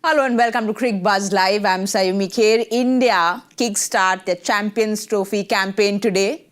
Hello and welcome to Cricbuzz Live. I'm Saiyami. Kher. India kickstart the Champions Trophy campaign today.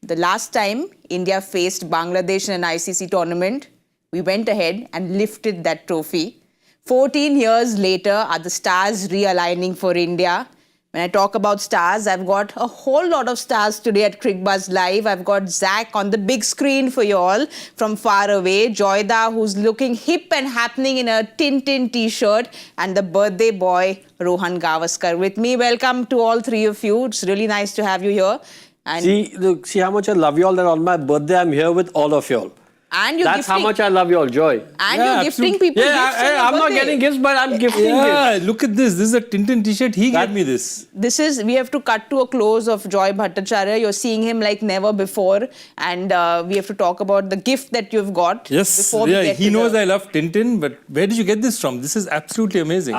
The last time India faced Bangladesh in an ICC tournament, we went ahead and lifted that trophy. 14 years later, are the stars realigning for India? When I talk about stars, I've got a whole lot of stars today at Cricbuzz Live. I've got Zach on the big screen for you all from far away. Jadeja, who's looking hip and happening in a Tintin t-shirt. And the birthday boy, Rohan Gavaskar. With me, welcome to all three of you. It's really nice to have you here. And see how much I love you all, that on my birthday I'm here with all of you all. And that's how much I love you all, Joy. And you're gifting people gifts. I'm not getting gifts, but I'm gifting gifts. Look at this. This is a Tintin t-shirt. He gave me this. We have to cut to a close of Joy Bhattacharjya. You're seeing him like never before. And we have to talk about the gift that you've got. Yes, he knows I love Tintin, but where did you get this from? This is absolutely amazing.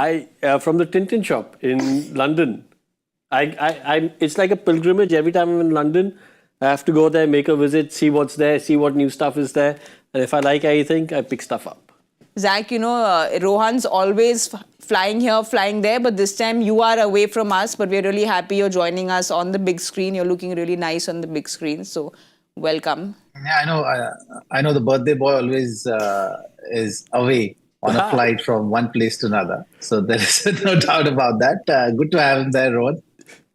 From the Tintin shop in London. It's like a pilgrimage. Every time I'm in London, I have to go there, make a visit, see what's there, see what new stuff is there. And if I like anything, I pick stuff up. Zach, you know, Rohan's always flying here, flying there, but this time you are away from us, but we're really happy you're joining us on the big screen. You're looking really nice on the big screen, so welcome. Yeah, I know the birthday boy always is away on a flight from one place to another. So there is no doubt about that. Good to have him there, Rohan.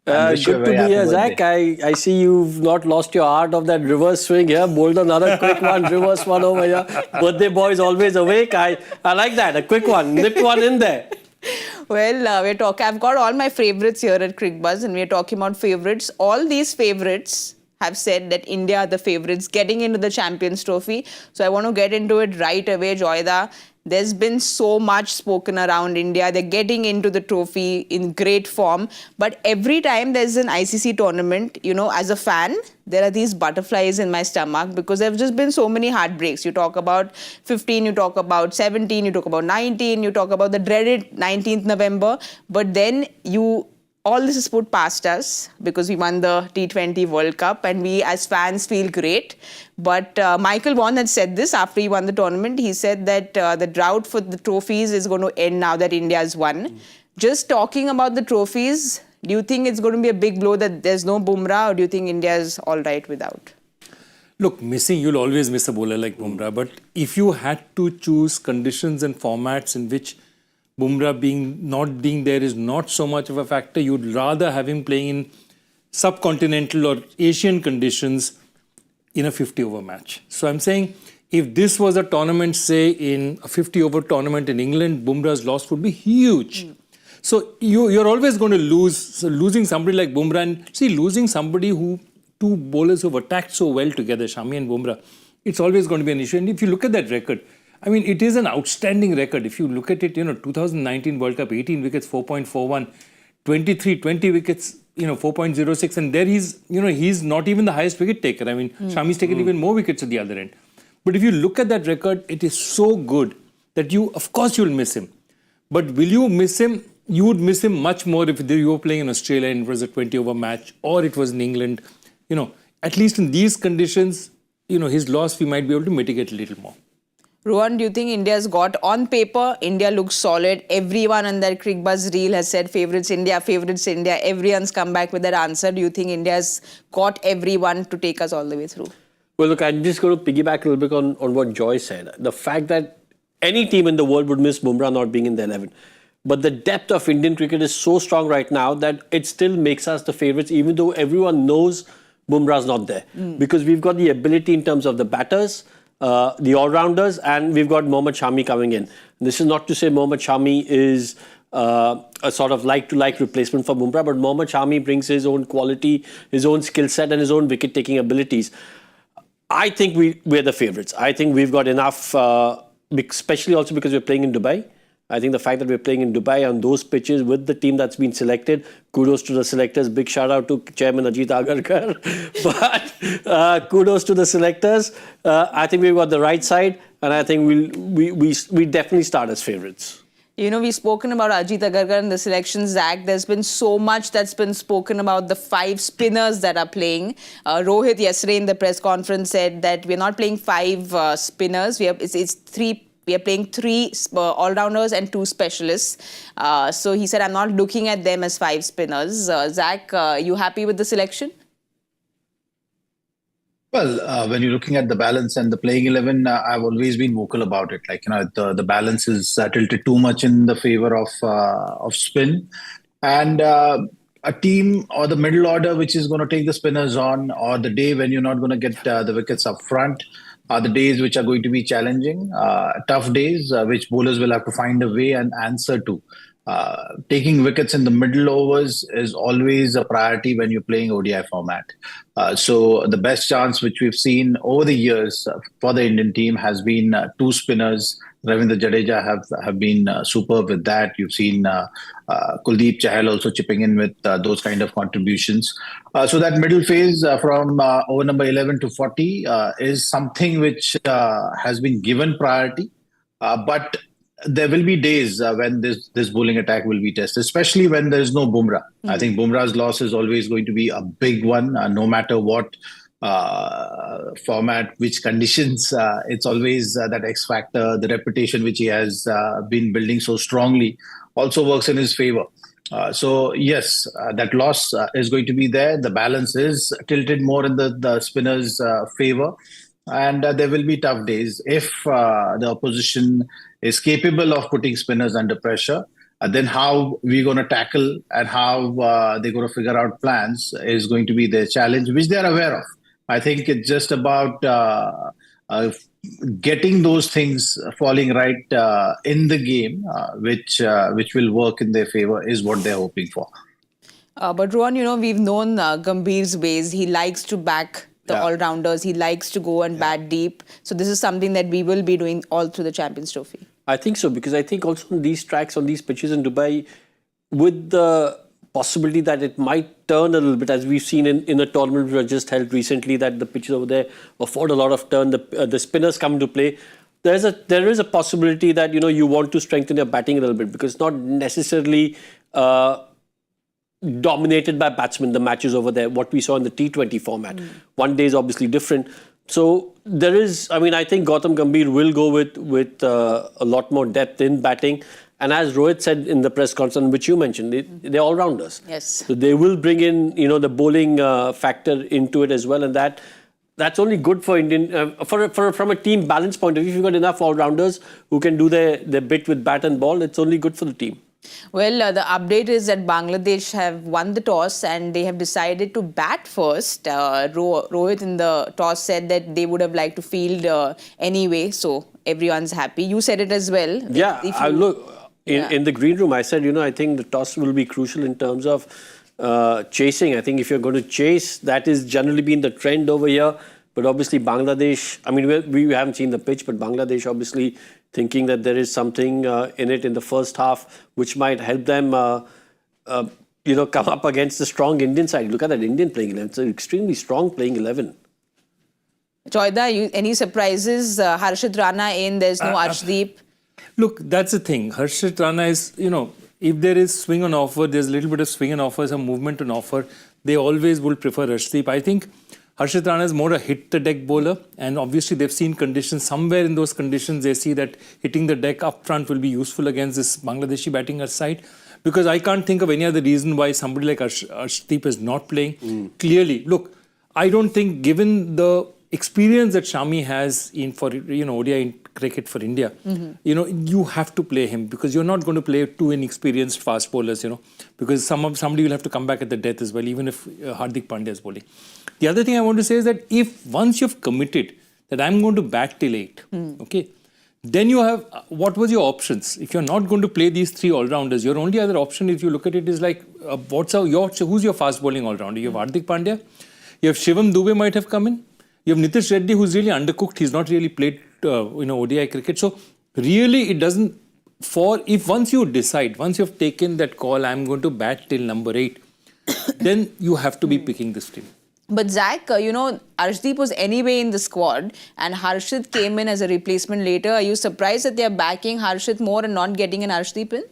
Good to be here, Zach. I see you've not lost your art of that reverse swing here. Bowled another quick one, reverse one over here. Birthday boy is always awake. I like that. A quick one, nip one in there. Well, I've got all my favorites here at Cricbuzz, and we're talking about favorites. All these favorites have said that India are the favorites getting into the Champions Trophy. So I want to get into it right away, Jadeja. There's been so much spoken around India. They're getting into the trophy in great form. But every time there's an ICC tournament, you know, as a fan, there are these butterflies in my stomach because there have just been so many heartbreaks. You talk about 15, you talk about 17, you talk about 19, you talk about the dreaded 19th November. But then all this is put past us because we won the T20 World Cup and we as fans feel great. But Michael Vaughan had said this after he won the tournament. He said that the drought for the trophies is going to end now that India has won. Just talking about the trophies, do you think it's going to be a big blow that there's no Bumrah, or do you think India is all right without? Look, you'll always miss a bowler like Bumrah. But if you had to choose conditions and formats in which Bumrah not being there is not so much of a factor, you'd rather have him playing in subcontinental or Asian conditions in a 50-over match. So I'm saying if this was a tournament, say in a 50-over tournament in England, Bumrah's loss would be huge. So you're always going to lose. So losing somebody like Bumrah, and losing somebody two bowlers who've attacked so well together, Shami and Bumrah, it's always going to be an issue. And if you look at that record, I mean, it is an outstanding record. If you look at it, 2019 World Cup, 18 wickets, 4.41, 23, 20 wickets, 4.06. And there he's not even the highest wicket taker. I mean, Shami's taken even more wickets at the other end. But if you look at that record, it is so good that of course you'll miss him. But will you miss him? You would miss him much more if you were playing in Australia and it was a 20-over match, or it was in England. At least in these conditions, his loss we might be able to mitigate a little more. Rohan, do you think India's got, on paper, India looks solid. Everyone on that Cricbuzz reel has said favorites India, favorites India. Everyone's come back with that answer. Do you think India's got everyone to take us all the way through? Well, look, I'm just going to piggyback a little bit on what Joy said. The fact that any team in the world would miss Bumrah not being in the 11. But the depth of Indian cricket is so strong right now that it still makes us the favourites, even though everyone knows Bumrah's not there. Because we've got the ability in terms of the batters, the all-rounders, and we've got Mohammad Shami coming in. This is not to say Mohammad Shami is a sort of like-to-like replacement for Bumrah, but Mohammad Shami brings his own quality, his own skill set and his own wicket-taking abilities. I think we're the favourites. I think we've got enough, especially also because we're playing in Dubai. I think the fact that we're playing in Dubai on those pitches with the team that's been selected, kudos to the selectors. Big shout out to Chairman Ajit Agarkar. But kudos to the selectors. I think we've got the right side, and I think we definitely start as favourites. We've spoken about Ajit Agarkar and the selections, Zach. There's been so much that's been spoken about the 5 spinners that are playing. Rohit yesterday in the press conference said that we're not playing 5 spinners. It's 3 we are playing three all-rounders and two specialists. So he said, I'm not looking at them as five spinners. Zach, you happy with the selection? Well, when you're looking at the balance and the playing 11, I've always been vocal about it. Like, the balance is tilted too much in the favor of spin. And a team or the middle order which is going to take the spinners on, or the day when you're not going to get the wickets up front, are the days which are going to be challenging, tough days, which bowlers will have to find a way and answer to. Taking wickets in the middle overs is always a priority when you're playing ODI format. So the best chance which we've seen over the years for the Indian team has been two spinners. Ravindra Jadeja have been superb with that. You've seen Kuldeep Chahal also chipping in with those kind of contributions. So that middle phase from over number 11 to 40 is something which has been given priority. But there will be days when this bowling attack will be tested, especially when there is no Bumrah. Mm-hmm. I think Bumrah's loss is always going to be a big one, no matter what format, which conditions. It's always that X factor, the reputation which he has been building so strongly also works in his favor. So yes, that loss is going to be there. The balance is tilted more in the spinner's favor. And there will be tough days if the opposition is capable of putting spinners under pressure. Then how we're going to tackle and how they're going to figure out plans is going to be their challenge, which they're aware of. I think it's just about getting those things falling right in the game, which will work in their favor, is what they're hoping for. But Rohan, we've known Gambhir's ways. He likes to back the all-rounders. He likes to go and bat deep. So this is something that we will be doing all through the Champions Trophy. I think so, because I think also on these tracks, on these pitches in Dubai, with the possibility that it might turn a little bit, as we've seen in a tournament we were just held recently, that the pitches over there afford a lot of turn, the spinners come into play. There is a possibility that, you want to strengthen your batting a little bit, because it's not necessarily dominated by batsmen, the matches over there, what we saw in the T20 format. One day is obviously different. So there is, I think Gautam Gambhir will go with a lot more depth in batting. And as Rohit said in the press conference, which you mentioned, they're all-rounders. Yes. So they will bring in, the bowling factor into it as well. And that's only good for Indian, from a team balance point of view. If you've got enough all-rounders who can do their bit with bat and ball, it's only good for the team. Well, the update is that Bangladesh have won the toss and they have decided to bat first. Rohit in the toss said that they would have liked to field anyway, so everyone's happy. You said it as well. Yeah, in the green room, I said, I think the toss will be crucial in terms of chasing. I think if you're going to chase, that has generally been the trend over here. But obviously Bangladesh, we haven't seen the pitch, but Bangladesh obviously thinking that there is something in it in the first half, which might help them, come up against the strong Indian side. Look at that Indian playing 11. It's an extremely strong playing 11. Joyda, any surprises? Harshit Rana in, there's no Arshdeep. Look, that's the thing. Harshit Rana is, if there is swing on offer, there's a little bit of swing on offer, some movement on offer, they always will prefer Arshdeep. I think Harshit Rana is more a hit-the-deck bowler, and obviously they've seen conditions. Somewhere in those conditions, they see that hitting the deck up front will be useful against this Bangladeshi batting side. Because I can't think of any other reason why somebody like Arshdeep is not playing. Clearly, look, I don't think, given the experience that Shami has for ODI cricket for India, you have to play him, because you're not going to play two inexperienced fast bowlers, because somebody will have to come back at the death as well, even if Hardik Pandya is bowling. The other thing I want to say is that if once you've committed that I'm going to bat till 8, okay, then you have, what was your options? If you're not going to play these three all-rounders, your only other option, if you look at it, is like, who's your fast bowling all-rounder? You have Hardik Pandya, you have Shivam Dube might have come in, you have Nitish Reddy, who's really undercooked. He's not really played, ODI cricket. So really, it doesn't. Once you decide, once you've taken that call, I'm going to bat till number 8, then you have to be picking this team. But Zach, Arshdeep was anyway in the squad, and Harshit came in as a replacement later. Are you surprised that they are backing Harshit more and not getting an Arshdeep in?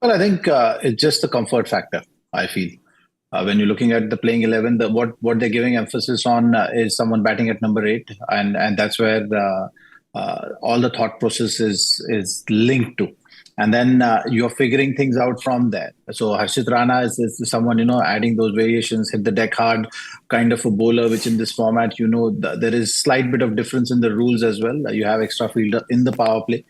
Well, I think it's just the comfort factor, I feel. When you're looking at the playing 11, what they're giving emphasis on is someone batting at number 8, and that's where all the thought process is linked to. And then you're figuring things out from there. So Harshit Rana is someone, adding those variations, hit the deck hard kind of a bowler, which in this format, there is slight bit of difference in the rules as well. You have extra fielder in the power play.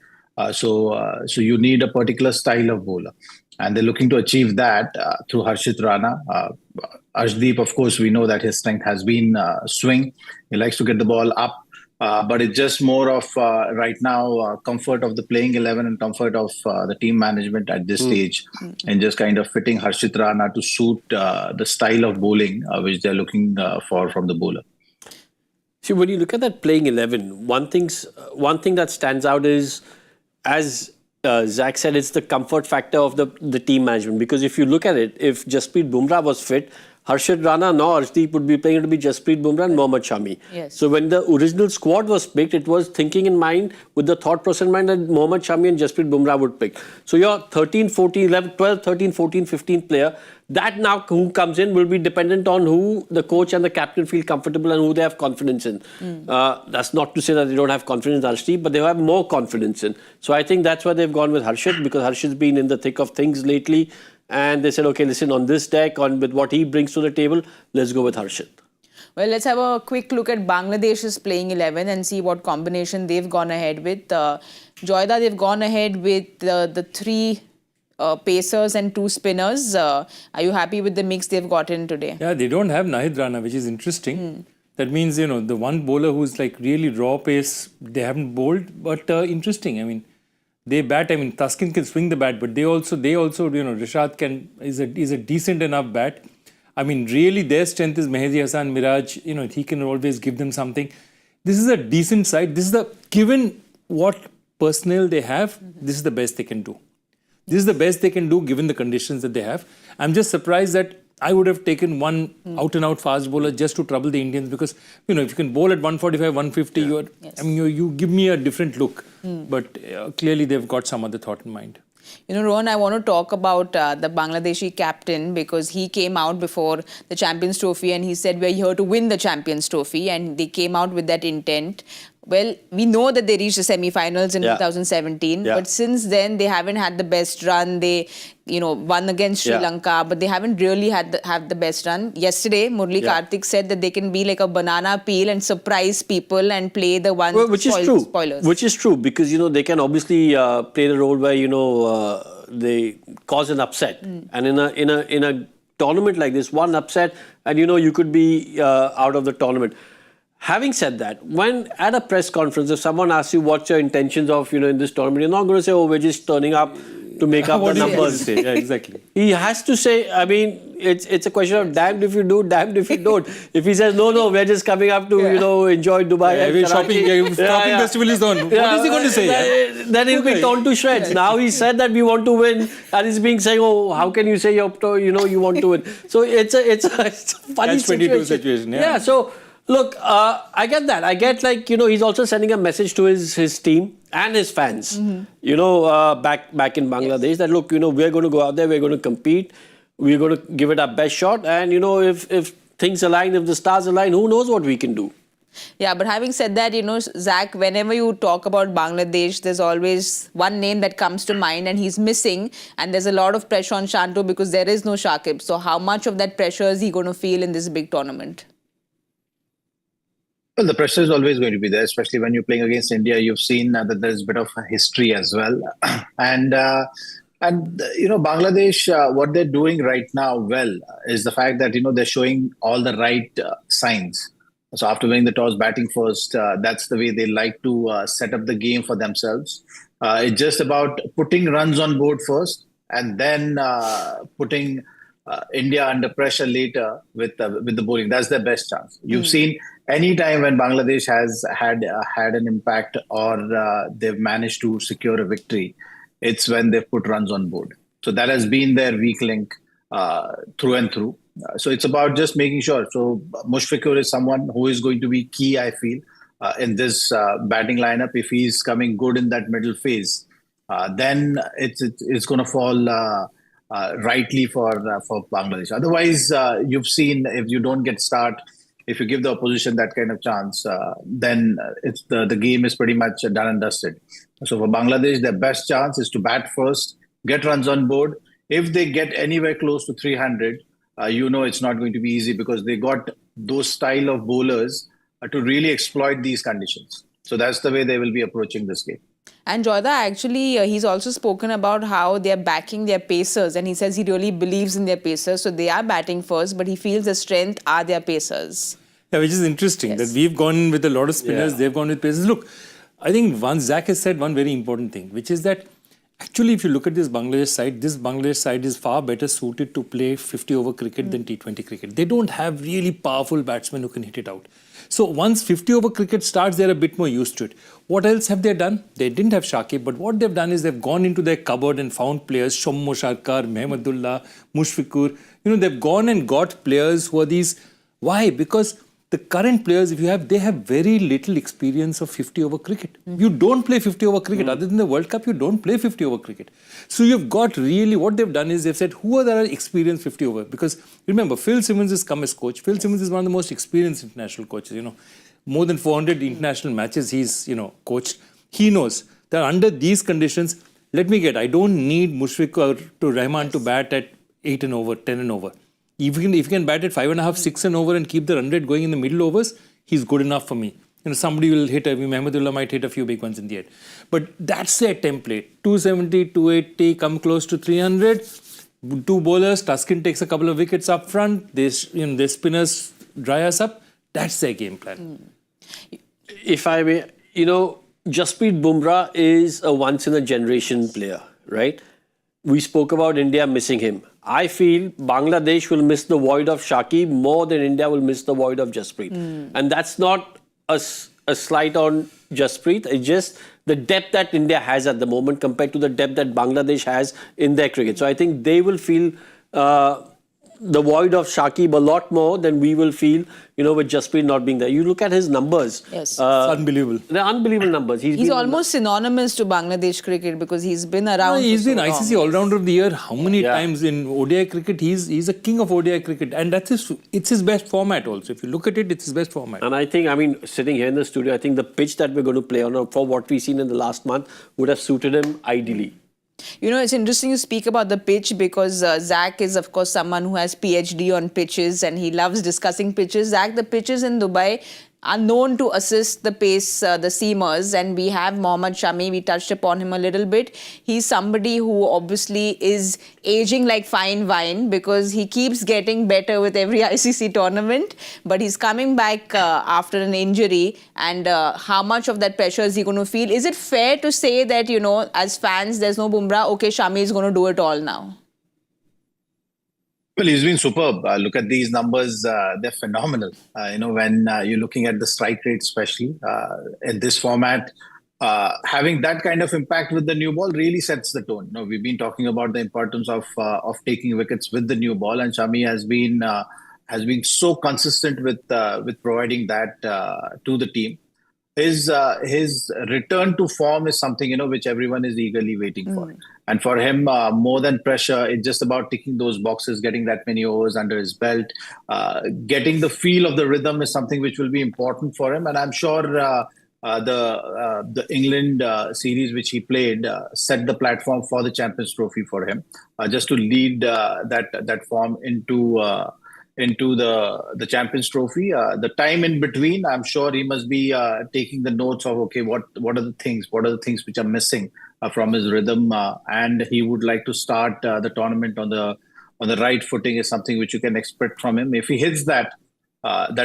So you need a particular style of bowler. And they're looking to achieve that through Harshit Rana. Arshdeep, of course, we know that his strength has been swing. He likes to get the ball up. But it's just more of right now comfort of the playing 11 and comfort of the team management at this stage, and just kind of fitting Harshit Rana to suit the style of bowling which they're looking for from the bowler. See, when you look at that playing 11, one thing that stands out is, as Zach said, it's the comfort factor of the team management. Because if you look at it, if Jasprit Bumrah was fit, Harshit Rana nor Arshdeep would be playing. It would be Jasprit Bumrah and Mohammad Shami. Yes. So when the original squad was picked, it was thinking in mind, with the thought process in mind, that Mohammad Shami and Jasprit Bumrah would pick. So your 13, 14, 11, 12, 13, 14, 15 player, that now who comes in will be dependent on who the coach and the captain feel comfortable and who they have confidence in. That's not to say that they don't have confidence in Arshdeep, but they have more confidence in. So I think that's why they've gone with Harshit, because Harshit's been in the thick of things lately. And they said, okay, listen, on this deck, with what he brings to the table, let's go with Harshit. Well, let's have a quick look at Bangladesh's playing 11 and see what combination they've gone ahead with. Joyda, they've gone ahead with the three pacers and two spinners. Are you happy with the mix they've gotten today? Yeah, they don't have Nahid Rana, which is interesting. That means, the one bowler who's like really raw pace, they haven't bowled, but interesting. I mean, they bat. Taskin can swing the bat, but they also, Rishad is a decent enough bat. Really, their strength is Mehdi Hasan Miraj. He can always give them something. This is a decent side. Given what personnel they have, this is the best they can do. This is the best they can do given the conditions that they have. I'm just surprised that I would have taken one out-and-out fast bowler just to trouble the Indians, because, if you can bowl at 145, 150, you give me a different look. But clearly they've got some other thought in mind. Rohan, I want to talk about the Bangladeshi captain, because he came out before the Champions Trophy and he said, we're here to win the Champions Trophy, and they came out with that intent. Well, we know that they reached the semi-finals in 2017, but since then they haven't had the best run. They, won against Sri Lanka, but they haven't really have the best run. Yesterday, Murli Karthik said that they can be like a banana peel and surprise people and play the one spoilers. Which is true, because they can obviously play the role where they cause an upset, and in a tournament like this, one upset, and you could be out of the tournament. Having said that, when at a press conference, if someone asks you what's your intentions of, in this tournament, you're not going to say, oh, we're just turning up to make up the numbers. Yeah, exactly. He has to say, it's a question of damned if you do, damned if you don't. If he says, no, we're just coming up to, enjoy Dubai. Shopping festival is on. What is he going to say? Then he'll be torn to shreds. Now he said that we want to win, and he's being saying, oh, how can you say you want to win? So it's a funny situation. Yeah, so... Look, I get that. I get he's also sending a message to his team and his fans, back in Bangladesh, that look, we're going to go out there, we're going to compete, we're going to give it our best shot, and if things align, if the stars align, who knows what we can do. Yeah, but having said that, Zach, whenever you talk about Bangladesh, there's always one name that comes to mind, and he's missing, and there's a lot of pressure on Shanto because there is no Shakib. So how much of that pressure is he going to feel in this big tournament? Well, the pressure is always going to be there, especially when you're playing against India. You've seen that there's a bit of a history as well. And Bangladesh, what they're doing right now well is the fact that, they're showing all the right signs. So after winning the toss, batting first, that's the way they like to set up the game for themselves. It's just about putting runs on board first and then putting India under pressure later with the bowling. That's their best chance. You've seen any time when Bangladesh has had an impact or they've managed to secure a victory, it's when they've put runs on board. So that has been their weak link through and through. So it's about just making sure. So Mushfiqur is someone who is going to be key, I feel, in this batting lineup. If he's coming good in that middle phase, then it's going to fall rightly for Bangladesh. Otherwise, you've seen if you don't get start, if you give the opposition that kind of chance, then it's the game is pretty much done and dusted. So for Bangladesh, their best chance is to bat first, get runs on board. If they get anywhere close to 300, it's not going to be easy because they got those style of bowlers to really exploit these conditions. So that's the way they will be approaching this game. And Joyda, actually, he's also spoken about how they're backing their pacers, and he says he really believes in their pacers. So they are batting first, but he feels the strength are their pacers. Yeah, which is interesting that we've gone with a lot of spinners, they've gone with pacers. Look, I think Zach has said one very important thing, which is that actually, if you look at this Bangladesh side is far better suited to play 50-over cricket than T20 cricket. They don't have really powerful batsmen who can hit it out. So once 50-over cricket starts, they're a bit more used to it. What else have they done? They didn't have Shakib, but what they've done is they've gone into their cupboard and found players, Shammo Sharkar, Mehmadullah, Mushfiqur. They've gone and got players who are these. Why? Because the current players, they have very little experience of 50-over cricket. You don't play 50-over cricket. Other than the World Cup, you don't play 50-over cricket. So you've got really, what they've done is they've said, who are the experienced 50-over? Because remember, Phil Simmons has come as coach. Phil Simmons is one of the most experienced international coaches. More than 400 international matches he's, coached. He knows that under these conditions, I don't need Mushfiqur to Rahman to bat at 8 and over, 10 and over. If he can bat at 5.5, 6 and over and keep the run rate going in the middle overs, he's good enough for me. Somebody will hit, Mehmadullah might hit a few big ones in the end. But that's their template. 270, 280, come close to 300. Two bowlers, Tuskin takes a couple of wickets up front. Their spinners dry us up. That's their game plan. If I may, Jasprit Bumrah is a once-in-a-generation player, right? We spoke about India missing him. I feel Bangladesh will miss the void of Shakib more than India will miss the void of Jasprit. And that's not a slight on Jasprit. It's just the depth that India has at the moment compared to the depth that Bangladesh has in their cricket. So I think they will feel the void of Shakib a lot more than we will feel, with Jasprit not being there. You look at his numbers. Yes. It's unbelievable. They're unbelievable numbers. He's almost synonymous to Bangladesh cricket because he's been around. He's been so ICC All-Rounder of the Year. How many times in ODI cricket? He's a king of ODI cricket. And it's his best format also. If you look at it, it's his best format. And I think, sitting here in the studio, I think the pitch that we're going to play on for what we've seen in the last month would have suited him ideally. It's interesting you speak about the pitch because Zach is, of course, someone who has PhD on pitches and he loves discussing pitches. Zach, the pitches in Dubai are known to assist the pace, the seamers, and we have Mohammad Shami. We touched upon him a little bit. He's somebody who obviously is aging like fine wine because he keeps getting better with every ICC tournament, but he's coming back after an injury, and how much of that pressure is he going to feel? Is it fair to say that, as fans, there's no Bumrah, okay, Shami is going to do it all now? Well, he's been superb. Look at these numbers. They're phenomenal. When you're looking at the strike rate, especially in this format, having that kind of impact with the new ball really sets the tone. We've been talking about the importance of taking wickets with the new ball, and Shami has been so consistent with providing that to the team. His return to form is something which everyone is eagerly waiting for. And for him, more than pressure, it's just about ticking those boxes, getting that many overs under his belt, getting the feel of the rhythm is something which will be important for him. And I'm sure the England series which he played set the platform for the Champions Trophy for him, just to lead that form into the Champions Trophy. The time in between, I'm sure he must be taking the notes of, okay, what are the things which are missing from his rhythm, and he would like to start the tournament on the right footing is something which you can expect from him. If he hits that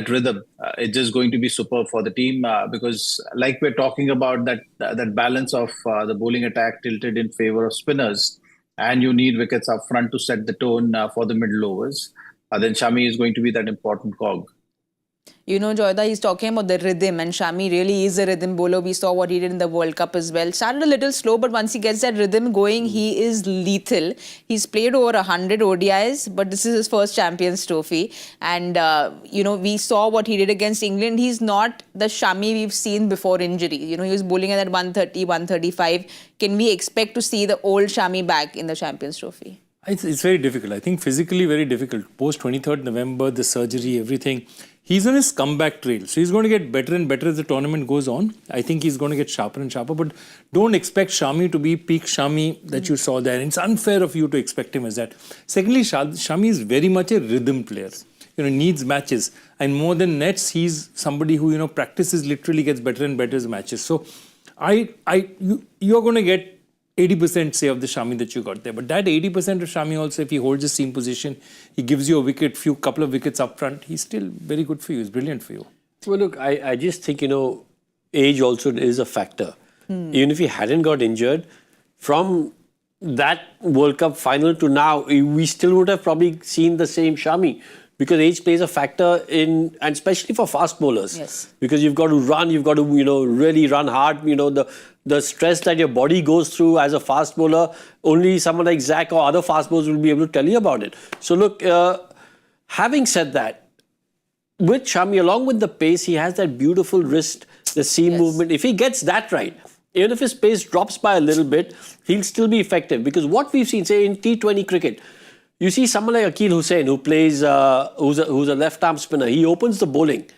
rhythm, it's just going to be superb for the team because, like we're talking about that balance of the bowling attack tilted in favor of spinners, and you need wickets up front to set the tone for the middle overs. Then Shami is going to be that important cog. Joyda, he's talking about the rhythm, and Shami really is a rhythm bowler. We saw what he did in the World Cup as well. Started a little slow, but once he gets that rhythm going, he is lethal. He's played over 100 ODIs, but this is his first Champions Trophy. And, we saw what he did against England. He's not the Shami we've seen before injury. He was bowling at that 130, 135. Can we expect to see the old Shami back in the Champions Trophy? It's very difficult. I think physically very difficult. Post 23rd November, the surgery, everything. He's on his comeback trail. So he's going to get better and better as the tournament goes on. I think he's going to get sharper and sharper. But don't expect Shami to be peak Shami that you saw there. It's unfair of you to expect him as that. Secondly, Shami is very much a rhythm player. Needs matches. And more than nets, he's somebody who, practices, literally gets better and better as matches. So you're going to get 80% say of the Shami that you got there. But that 80% of Shami also, if he holds the same position, he gives you a wicket, couple of wickets up front, he's still very good for you. He's brilliant for you. Well, look, I just think, age also is a factor. Even if he hadn't got injured, from that World Cup final to now, we still would have probably seen the same Shami. Because age plays a factor and especially for fast bowlers. Yes. Because you've got to run, you've got to, really run hard. The stress that your body goes through as a fast bowler, only someone like Zach or other fast bowlers will be able to tell you about it. So look, having said that, with Shami, along with the pace, he has that beautiful wrist, the seam movement. If he gets that right, even if his pace drops by a little bit, he'll still be effective. Because what we've seen, say in T20 cricket, you see someone like Akil Hussain who plays, who's a left-arm spinner. He opens the bowling,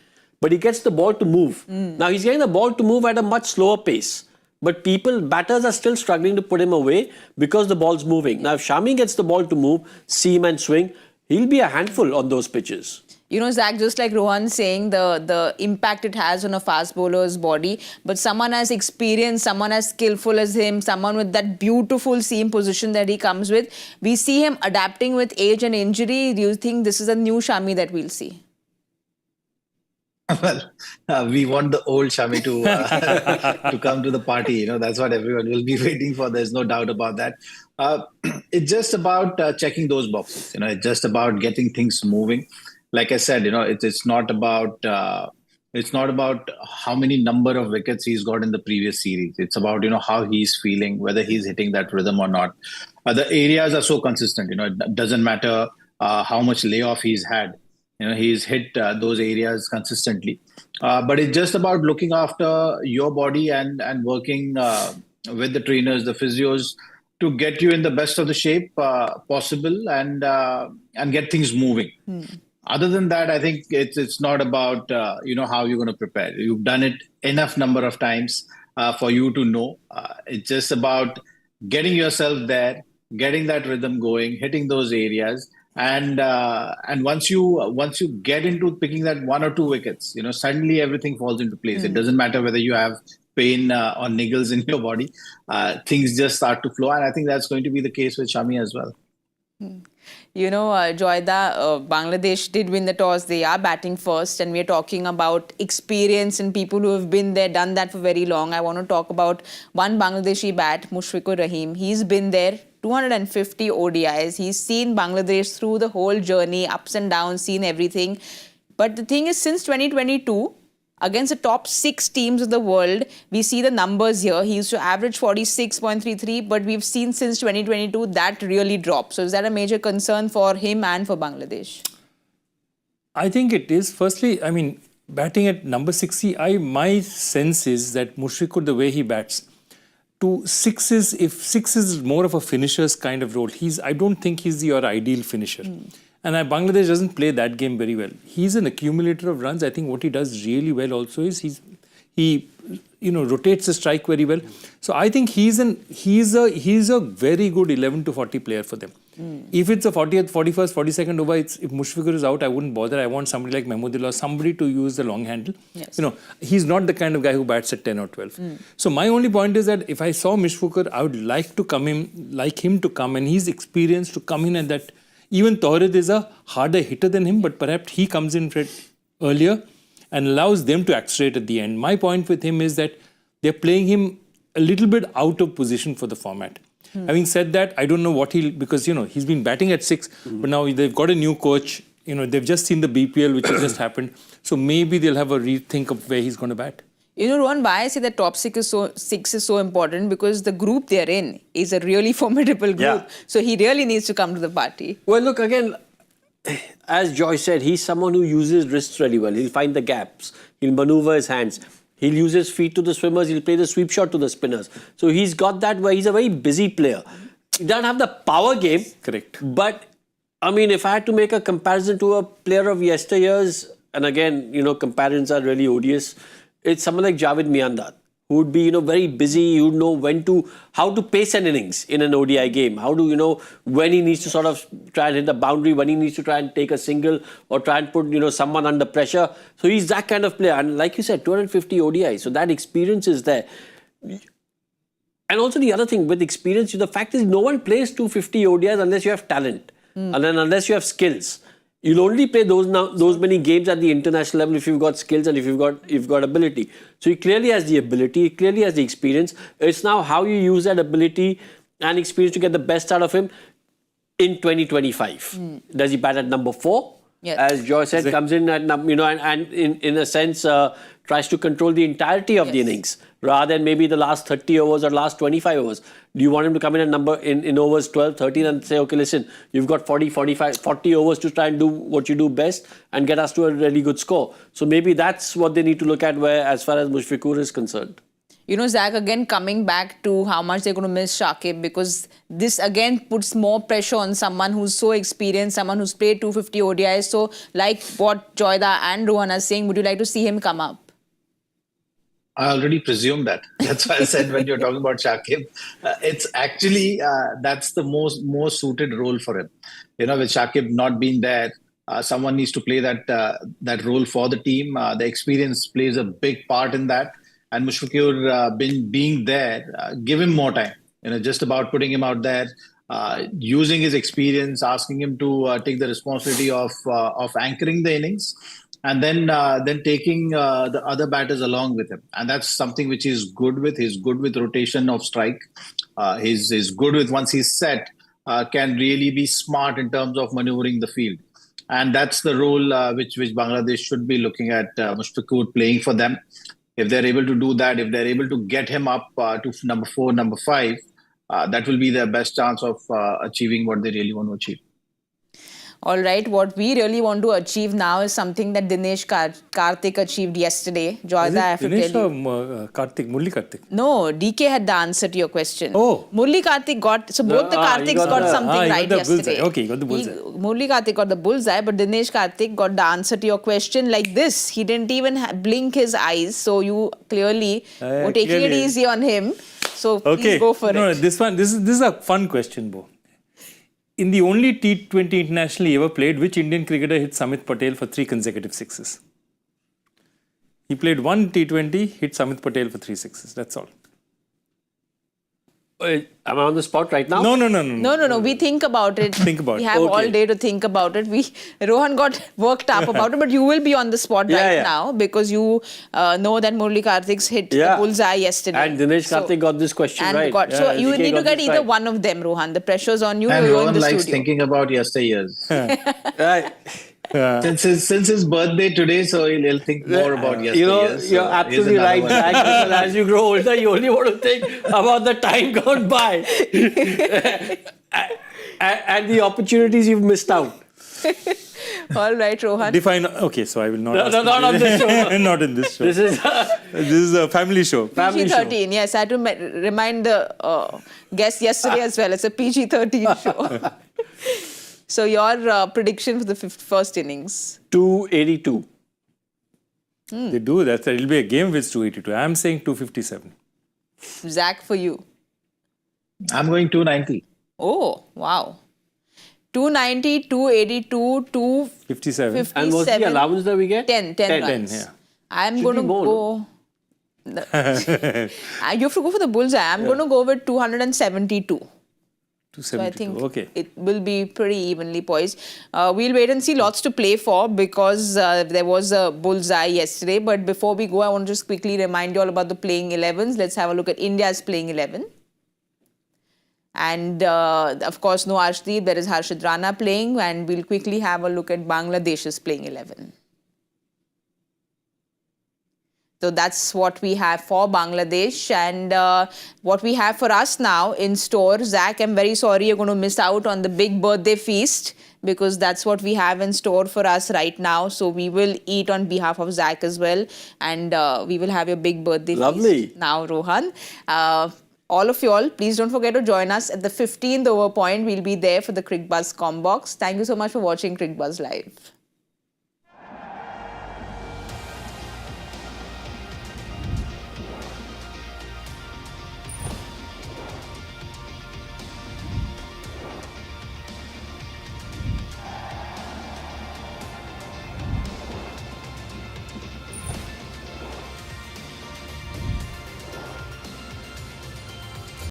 but he gets the ball to move. Now he's getting the ball to move at a much slower pace. But batters are still struggling to put him away because the ball's moving. Now if Shami gets the ball to move, seam and swing, he'll be a handful on those pitches. Zach, just like Rohan saying, the impact it has on a fast bowler's body, but someone as experienced, someone as skillful as him, someone with that beautiful seam position that he comes with, we see him adapting with age and injury. Do you think this is a new Shami that we'll see? Well, we want the old Shami to come to the party. That's what everyone will be waiting for. There's no doubt about that. It's just about checking those boxes. It's just about getting things moving. Like I said, it's not about how many number of wickets he's got in the previous series. It's about how he's feeling, whether he's hitting that rhythm or not. The areas are so consistent. It doesn't matter how much layoff he's had. He's hit those areas consistently. But it's just about looking after your body and working with the trainers, the physios, to get you in the best of the shape possible and get things moving. Other than that, I think it's not about how you're going to prepare. You've done it enough number of times for you to know. It's just about getting yourself there, getting that rhythm going, hitting those areas, and once you get into picking that one or two wickets, suddenly everything falls into place. It doesn't matter whether you have pain or niggles in your body. Things just start to flow, and I think that's going to be the case with Shami as well. Joyda, Bangladesh did win the toss. They are batting first, and we're talking about experience and people who have been there, done that for very long. I want to talk about one Bangladeshi bat, Mushfiqur Rahim. He's been there, 250 ODIs. He's seen Bangladesh through the whole journey, ups and downs, seen everything. But the thing is, since 2022, against the top 6 teams of the world, we see the numbers here. He used to average 46.33, but we've seen since 2022 that really dropped. So is that a major concern for him and for Bangladesh? I think it is. Firstly, batting at number 60, my sense is that Mushfiqur, the way he bats, if 6 is more of a finisher's kind of role, I don't think he's your ideal finisher. And Bangladesh doesn't play that game very well. He's an accumulator of runs. I think what he does really well also is he rotates the strike very well. So I think he's a very good 11 to 40 player for them. If it's a 40th, 41st, 42nd over, if Mushfiqur is out, I wouldn't bother. I want somebody like Mahmudullah, somebody to use the long handle. Yes. He's not the kind of guy who bats at 10 or 12. So my only point is that if I saw Mushfiqur, I would like him to come, and he's experienced to come in at that. Even Tawhid is a harder hitter than him, but perhaps he comes in earlier and allows them to accelerate at the end. My point with him is that they're playing him a little bit out of position for the format. Having said that, I don't know because he's been batting at 6, but now they've got a new coach. They've just seen the BPL, which has just happened. So maybe they'll have a rethink of where he's going to bat. Rohan, why I say that top 6 is so important, because the group they're in is a really formidable group. Yeah. So he really needs to come to the party. Well, look, again, as Joy said, he's someone who uses wrists really well. He'll find the gaps. He'll maneuver his hands. He'll use his feet to the swimmers. He'll play the sweep shot to the spinners. So he's got that where he's a very busy player. He doesn't have the power game. Correct. But, if I had to make a comparison to a player of yesteryears, and again, comparisons are really odious. It's someone like Javed Miandar, who would be, very busy, who would know how to pace an innings in an ODI game, how to, when he needs to sort of try and hit the boundary, when he needs to try and take a single or try and put, someone under pressure. So he's that kind of player. And like you said, 250 ODI. So that experience is there. And also the other thing with experience, the fact is no one plays 250 ODIs unless you have talent. And then unless you have skills. You'll only play those many games at the international level if you've got skills and if you've got ability. So he clearly has the ability, he clearly has the experience. It's now how you use that ability and experience to get the best out of him in 2025. Does he bat at number 4? Yes. As Joy said, comes in at and in a sense tries to control the entirety of the innings rather than maybe the last 30 overs or last 25 overs. Do you want him to come in at in overs 12, 13 and say, okay, listen, you've got 40, 45, 40 overs to try and do what you do best and get us to a really good score. So maybe that's what they need to look at as far as Mushfiqur is concerned. Zach, again coming back to how much they're going to miss Shakib, because this again puts more pressure on someone who's so experienced, someone who's played 250 ODIs. So like what Joyda and Rohan are saying, would you like to see him come up? I already presumed that. That's why I said when you're talking about Shakib, it's actually that's the most suited role for him. With Shakib not being there, someone needs to play that role for the team. The experience plays a big part in that. And Mushfiqur being there, give him more time. Just about putting him out there, using his experience, asking him to take the responsibility of anchoring the innings, and then taking the other batters along with him. And that's something which he's good with. He's good with rotation of strike. He's good with once he's set, can really be smart in terms of maneuvering the field. And that's the role which Bangladesh should be looking at Mushfiqur playing for them. If they're able to do that, if they're able to get him up to number 4, number 5, that will be their best chance of achieving what they really want to achieve. All right, what we really want to achieve now is something that Dinesh Karthik achieved yesterday. Joyda, I have to Dinesh tell you. or Karthik? Murli Karthik? No, DK had the answer to your question. Oh. Murli Karthik got, so both the Kartiks got something right yesterday. Okay, he got the bullseye. Murli Karthik got the bullseye, but Dinesh Karthik got the answer to your question like this. He didn't even blink his eyes, so you clearly were taking it easy on him. So please go for it. This is a fun question, Bo. In the only T20 international he ever played, which Indian cricketer hit Samit Patel for 3 consecutive sixes? He played one T20, hit Samit Patel for 3 sixes. That's all. Am I on the spot right now? No. We think about it. We have all day to think about it. Rohan got worked up about it, but you will be on the spot now because you know that Murli Karthik's hit the bullseye yesterday. And Dinesh Karthik got this question right. So you need to get either one of them, Rohan. The pressure's on you. And you're Rohan in the likes studio. thinking about yesteryears. Right. Since his birthday today, so he'll think more about yesteryears. You're absolutely right, Jack. Because as you grow older, you only want to think about the time gone by and the opportunities you've missed out. All right, Rohan. Define. Okay, so I will not. No, not on this show. Not in this show. This is a family show. PG-13. Yes, I had to remind the guests yesterday as well. It's a PG-13 show. So your prediction for the first innings? 282. They do that. It'll be a game with 282. I'm saying 257. Zach, for you? I'm going 290. Oh, wow. 290, 282, 257. And what's the allowance that we get? 10 runs. Yeah. I'm going to go... You have to go for the bullseye. I'm going to go with 272. So I think it will be pretty evenly poised. We'll wait and see. Lots to play for because there was a bullseye yesterday. But before we go, I want to just quickly remind you all about the playing 11s. Let's have a look at India's playing 11. And of course, no Arshdeep. There is Harshit Rana playing. And we'll quickly have a look at Bangladesh's playing 11. So that's what we have for Bangladesh and what we have for us now in store. Zach, I'm very sorry you're going to miss out on the big birthday feast because that's what we have in store for us right now. So we will eat on behalf of Zach as well and we will have your big birthday feast now, Rohan. All of you all, please don't forget to join us at the 15th over point. We'll be there for the Cricbuzz Combox. Thank you so much for watching Cricbuzz Live.